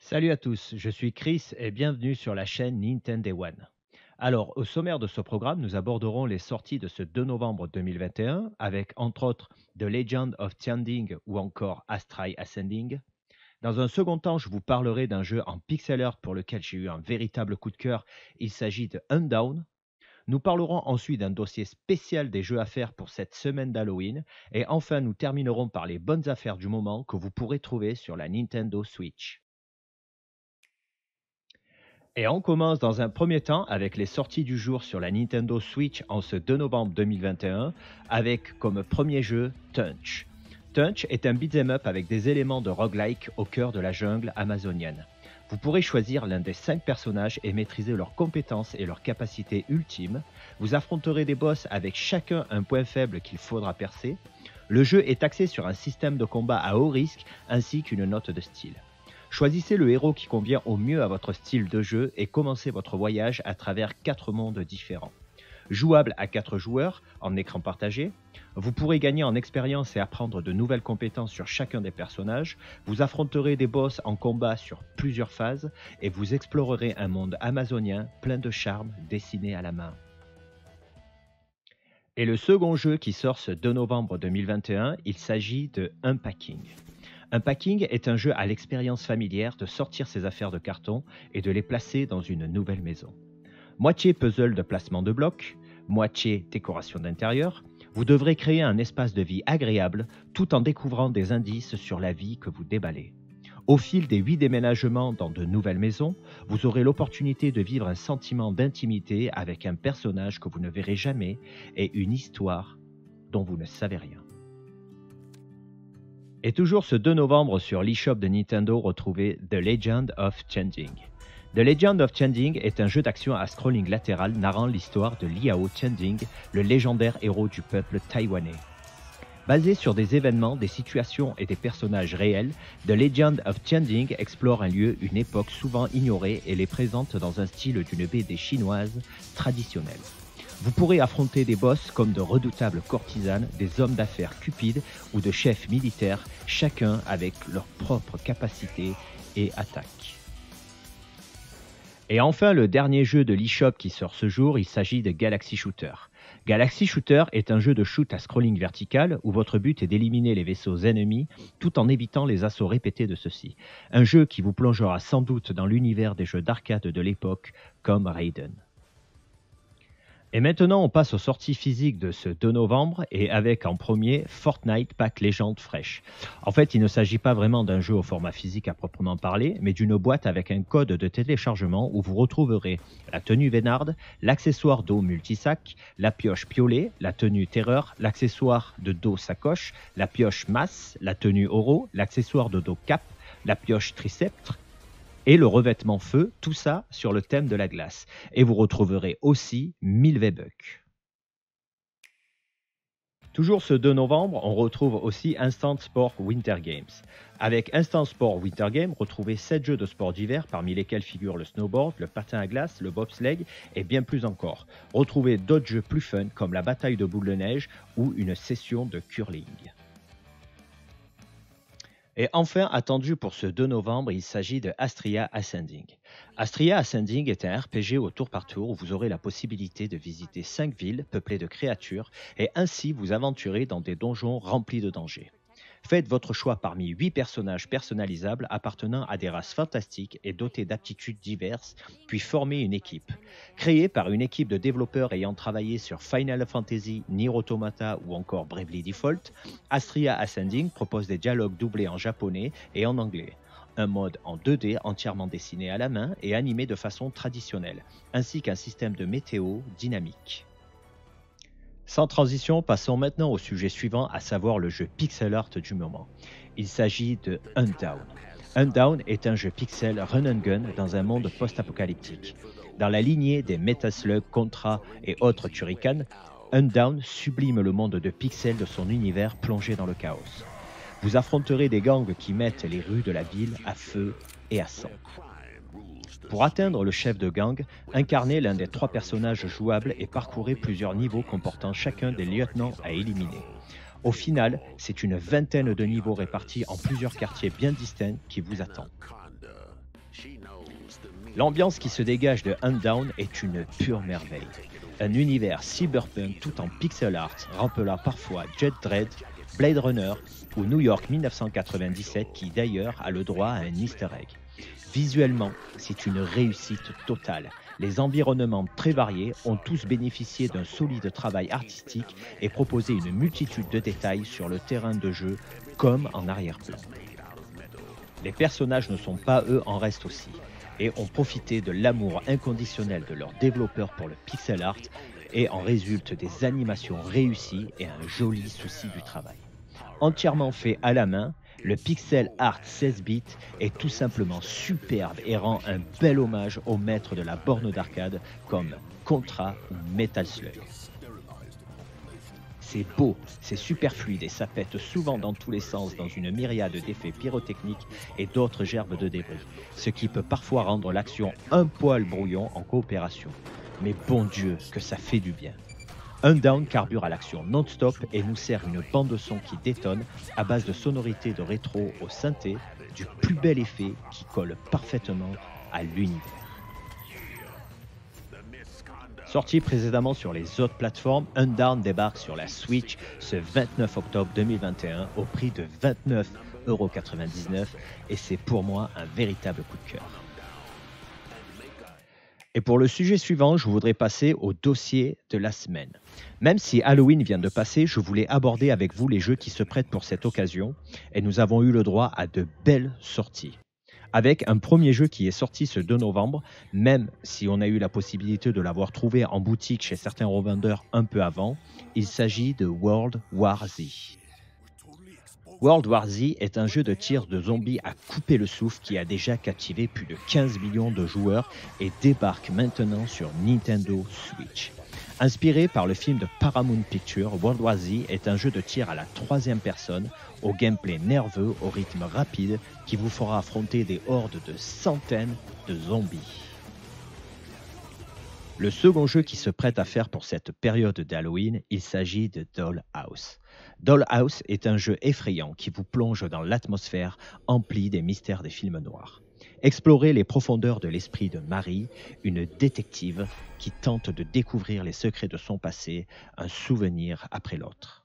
Salut à tous, je suis Chris et bienvenue sur la chaîne Nintendo One. Alors, au sommaire de ce programme, nous aborderons les sorties de ce 2 novembre 2021 avec entre autres The Legend of Tianding ou encore Astray Ascending. Dans un second temps, je vous parlerai d'un jeu en pixel art pour lequel j'ai eu un véritable coup de cœur. Il s'agit de Undown. Nous parlerons ensuite d'un dossier spécial des jeux à faire pour cette semaine d'Halloween. Et enfin, nous terminerons par les bonnes affaires du moment que vous pourrez trouver sur la Nintendo Switch. Et on commence dans un premier temps avec les sorties du jour sur la Nintendo Switch en ce 2 novembre 2021 avec comme premier jeu Tunch. Tunch est un beat'em up avec des éléments de roguelike au cœur de la jungle amazonienne. Vous pourrez choisir l'un des 5 personnages et maîtriser leurs compétences et leurs capacités ultimes. Vous affronterez des boss avec chacun un point faible qu'il faudra percer. Le jeu est axé sur un système de combat à haut risque ainsi qu'une note de style. Choisissez le héros qui convient au mieux à votre style de jeu et commencez votre voyage à travers 4 mondes différents. Jouable à 4 joueurs, en écran partagé, vous pourrez gagner en expérience et apprendre de nouvelles compétences sur chacun des personnages, vous affronterez des boss en combat sur plusieurs phases et vous explorerez un monde amazonien plein de charme dessiné à la main. Et le second jeu qui sort ce 2 novembre 2021, il s'agit de Unpacking. Unpacking est un jeu à l'expérience familière de sortir ses affaires de carton et de les placer dans une nouvelle maison. Moitié puzzle de placement de blocs, moitié décoration d'intérieur, vous devrez créer un espace de vie agréable tout en découvrant des indices sur la vie que vous déballez. Au fil des 8 déménagements dans de nouvelles maisons, vous aurez l'opportunité de vivre un sentiment d'intimité avec un personnage que vous ne verrez jamais et une histoire dont vous ne savez rien. Et toujours ce 2 novembre sur l'eShop de Nintendo, retrouvez The Legend of Tianding. The Legend of Tianding est un jeu d'action à scrolling latéral narrant l'histoire de Liao Tianding, le légendaire héros du peuple taïwanais. Basé sur des événements, des situations et des personnages réels, The Legend of Tianding explore un lieu, une époque souvent ignorée et les présente dans un style d'une BD chinoise traditionnelle. Vous pourrez affronter des boss comme de redoutables courtisanes, des hommes d'affaires cupides ou de chefs militaires, chacun avec leurs propres capacités et attaques. Et enfin, le dernier jeu de l'eShop qui sort ce jour, il s'agit de Galaxy Shooter. Galaxy Shooter est un jeu de shoot à scrolling vertical où votre but est d'éliminer les vaisseaux ennemis tout en évitant les assauts répétés de ceux-ci. Un jeu qui vous plongera sans doute dans l'univers des jeux d'arcade de l'époque comme Raiden. Et maintenant, on passe aux sorties physiques de ce 2 novembre et avec en premier Fortnite Pack Légende Fraîche. En fait, il ne s'agit pas vraiment d'un jeu au format physique à proprement parler, mais d'une boîte avec un code de téléchargement où vous retrouverez la tenue Vénarde, l'accessoire dos multisac, la pioche piolet, la tenue Terreur, l'accessoire de dos sacoche, la pioche masse, la tenue Oro, l'accessoire de dos cap, la pioche triceptre, et le revêtement feu, tout ça sur le thème de la glace. Et vous retrouverez aussi 1000 V-Bucks. Toujours ce 2 novembre, on retrouve aussi Instant Sport Winter Games. Avec Instant Sport Winter Games, retrouvez 7 jeux de sport d'hiver, parmi lesquels figurent le snowboard, le patin à glace, le bobsleigh et bien plus encore. Retrouvez d'autres jeux plus fun comme la bataille de boules de neige ou une session de curling. Et enfin, attendu pour ce 2 novembre, il s'agit de Astria Ascending. Astria Ascending est un RPG au tour par tour où vous aurez la possibilité de visiter 5 villes peuplées de créatures et ainsi vous aventurer dans des donjons remplis de dangers. Faites votre choix parmi 8 personnages personnalisables appartenant à des races fantastiques et dotés d'aptitudes diverses, puis formez une équipe. Créée par une équipe de développeurs ayant travaillé sur Final Fantasy, Nier Automata ou encore Bravely Default, Astria Ascending propose des dialogues doublés en japonais et en anglais. Un mode en 2D entièrement dessiné à la main et animé de façon traditionnelle, ainsi qu'un système de météo dynamique. Sans transition, passons maintenant au sujet suivant, à savoir le jeu pixel art du moment. Il s'agit de Undown. Undown est un jeu pixel run and gun dans un monde post-apocalyptique. Dans la lignée des Metal Slug, Contra et autres Turrican, Undown sublime le monde de pixels de son univers plongé dans le chaos. Vous affronterez des gangs qui mettent les rues de la ville à feu et à sang. Pour atteindre le chef de gang, incarnez l'un des 3 personnages jouables et parcourez plusieurs niveaux comportant chacun des lieutenants à éliminer. Au final, c'est une vingtaine de niveaux répartis en plusieurs quartiers bien distincts qui vous attendent. L'ambiance qui se dégage de Huntdown est une pure merveille. Un univers cyberpunk tout en pixel art, rappelant parfois Judge Dredd, Blade Runner ou New York 1997 qui d'ailleurs a le droit à un easter egg. Visuellement, c'est une réussite totale. Les environnements très variés ont tous bénéficié d'un solide travail artistique et proposé une multitude de détails sur le terrain de jeu comme en arrière-plan. Les personnages ne sont pas eux en reste aussi et ont profité de l'amour inconditionnel de leurs développeurs pour le pixel art et en résultent des animations réussies et un joli souci du travail. Entièrement fait à la main, le pixel art 16 bits est tout simplement superbe et rend un bel hommage aux maîtres de la borne d'arcade comme Contra ou Metal Slug. C'est beau, c'est super fluide et ça pète souvent dans tous les sens dans une myriade d'effets pyrotechniques et d'autres gerbes de débris, ce qui peut parfois rendre l'action un poil brouillon en coopération. Mais bon Dieu, que ça fait du bien. Huntdown carbure à l'action non-stop et nous sert une bande de son qui détonne à base de sonorités de rétro au synthé, du plus bel effet qui colle parfaitement à l'univers. Sorti précédemment sur les autres plateformes, Huntdown débarque sur la Switch ce 29 octobre 2021 au prix de 29,99 € et c'est pour moi un véritable coup de cœur. Et pour le sujet suivant, je voudrais passer au dossier de la semaine. Même si Halloween vient de passer, je voulais aborder avec vous les jeux qui se prêtent pour cette occasion et nous avons eu le droit à de belles sorties. Avec un premier jeu qui est sorti ce 2 novembre, même si on a eu la possibilité de l'avoir trouvé en boutique chez certains revendeurs un peu avant, il s'agit de World War Z. World War Z est un jeu de tir de zombies à couper le souffle qui a déjà captivé plus de 15 millions de joueurs et débarque maintenant sur Nintendo Switch. Inspiré par le film de Paramount Pictures, World War Z est un jeu de tir à la troisième personne, au gameplay nerveux, au rythme rapide, qui vous fera affronter des hordes de centaines de zombies. Le second jeu qui se prête à faire pour cette période d'Halloween, il s'agit de Dollhouse. Dollhouse est un jeu effrayant qui vous plonge dans l'atmosphère emplie des mystères des films noirs. Explorez les profondeurs de l'esprit de Marie, une détective qui tente de découvrir les secrets de son passé, un souvenir après l'autre.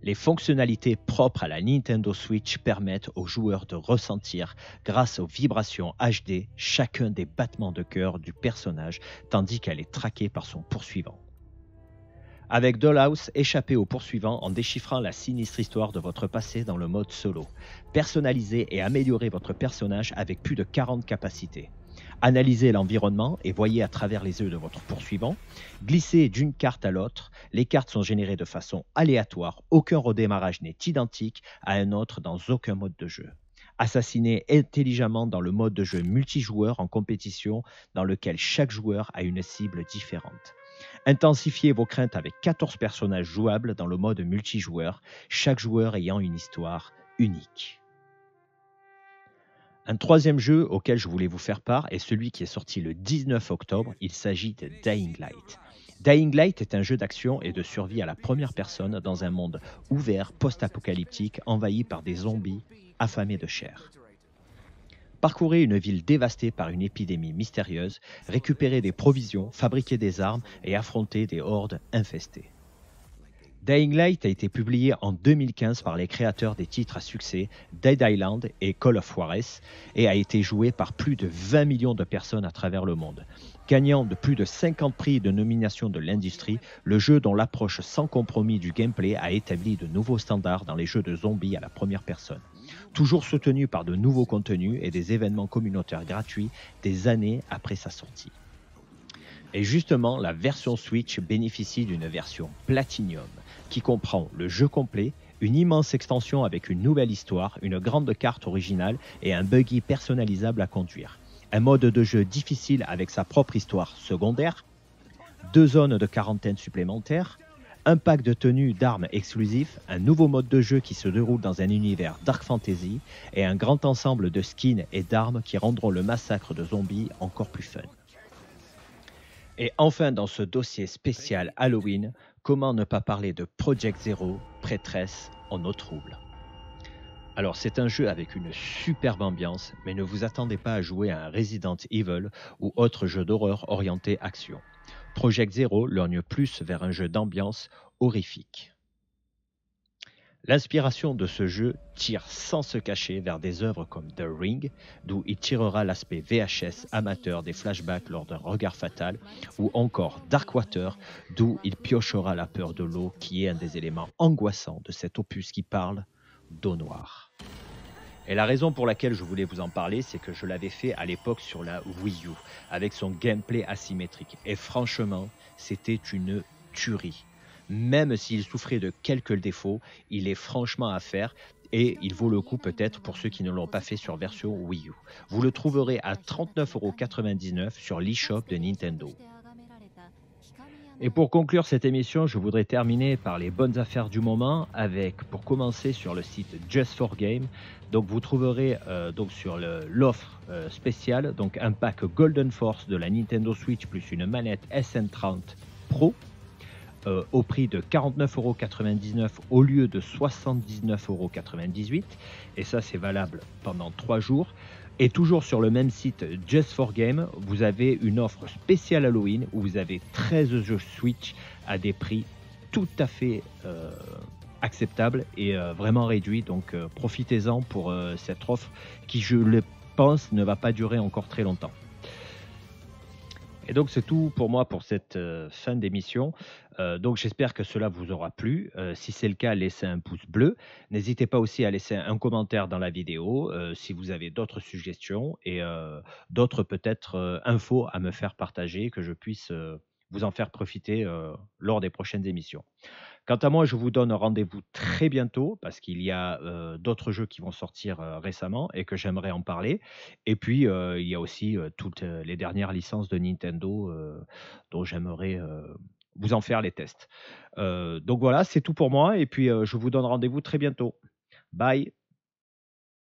Les fonctionnalités propres à la Nintendo Switch permettent aux joueurs de ressentir, grâce aux vibrations HD, chacun des battements de cœur du personnage, tandis qu'elle est traquée par son poursuivant. Avec Dollhouse, échappez au poursuivant en déchiffrant la sinistre histoire de votre passé dans le mode solo. Personnalisez et améliorez votre personnage avec plus de 40 capacités. Analysez l'environnement et voyez à travers les yeux de votre poursuivant. Glissez d'une carte à l'autre. Les cartes sont générées de façon aléatoire. Aucun redémarrage n'est identique à un autre dans aucun mode de jeu. Assassinez intelligemment dans le mode de jeu multijoueur en compétition dans lequel chaque joueur a une cible différente. Intensifiez vos craintes avec 14 personnages jouables dans le mode multijoueur, chaque joueur ayant une histoire unique. Un troisième jeu auquel je voulais vous faire part est celui qui est sorti le 19 octobre, il s'agit de Dying Light. Dying Light est un jeu d'action et de survie à la première personne dans un monde ouvert, post-apocalyptique, envahi par des zombies affamés de chair. Parcourez une ville dévastée par une épidémie mystérieuse, récupérez des provisions, fabriquez des armes et affrontez des hordes infestées. Dying Light a été publié en 2015 par les créateurs des titres à succès Dead Island et Call of Juarez et a été joué par plus de 20 millions de personnes à travers le monde. Gagnant de plus de 50 prix et de nominations de l'industrie, le jeu dont l'approche sans compromis du gameplay a établi de nouveaux standards dans les jeux de zombies à la première personne. Toujours soutenu par de nouveaux contenus et des événements communautaires gratuits des années après sa sortie. Et justement, la version Switch bénéficie d'une version Platinum qui comprend le jeu complet, une immense extension avec une nouvelle histoire, une grande carte originale et un buggy personnalisable à conduire. Un mode de jeu difficile avec sa propre histoire secondaire, 2 zones de quarantaine supplémentaires, un pack de tenues d'armes exclusifs, un nouveau mode de jeu qui se déroule dans un univers dark fantasy et un grand ensemble de skins et d'armes qui rendront le massacre de zombies encore plus fun. Et enfin, dans ce dossier spécial Halloween, comment ne pas parler de Project Zero, prêtresse en eau trouble. Alors c'est un jeu avec une superbe ambiance, mais ne vous attendez pas à jouer à un Resident Evil ou autre jeu d'horreur orienté action. Project Zero lorgne plus vers un jeu d'ambiance horrifique. L'inspiration de ce jeu tire sans se cacher vers des œuvres comme The Ring, d'où il tirera l'aspect VHS amateur des flashbacks lors d'un regard fatal, ou encore Darkwater, d'où il piochera la peur de l'eau qui est un des éléments angoissants de cet opus qui parle d'eau noire. Et la raison pour laquelle je voulais vous en parler, c'est que je l'avais fait à l'époque sur la Wii U, avec son gameplay asymétrique. Et franchement, c'était une tuerie. Même s'il souffrait de quelques défauts, il est franchement à faire et il vaut le coup peut-être pour ceux qui ne l'ont pas fait sur version Wii U. Vous le trouverez à 39,99 € sur l'eShop de Nintendo. Et pour conclure cette émission, je voudrais terminer par les bonnes affaires du moment avec, pour commencer, sur le site Just for Game. Donc vous trouverez donc sur l'offre spéciale donc un pack Golden Force de la Nintendo Switch plus une manette SN30 Pro au prix de 49,99 € au lieu de 79,98 €. Et ça, c'est valable pendant 3 jours. Et toujours sur le même site Just for Game, vous avez une offre spéciale Halloween où vous avez 13 jeux Switch à des prix tout à fait acceptables et vraiment réduits. Donc profitez-en pour cette offre qui, je le pense, ne va pas durer encore très longtemps. Et donc c'est tout pour moi pour cette fin d'émission. Donc j'espère que cela vous aura plu. Si c'est le cas, laissez un pouce bleu. N'hésitez pas aussi à laisser un commentaire dans la vidéo si vous avez d'autres suggestions et d'autres peut-être infos à me faire partager, que je puisse vous en faire profiter lors des prochaines émissions. Quant à moi, je vous donne rendez-vous très bientôt parce qu'il y a d'autres jeux qui vont sortir récemment et que j'aimerais en parler. Et puis, il y a aussi toutes les dernières licences de Nintendo dont j'aimerais vous en faire les tests. Donc voilà, c'est tout pour moi. Et puis, je vous donne rendez-vous très bientôt. Bye!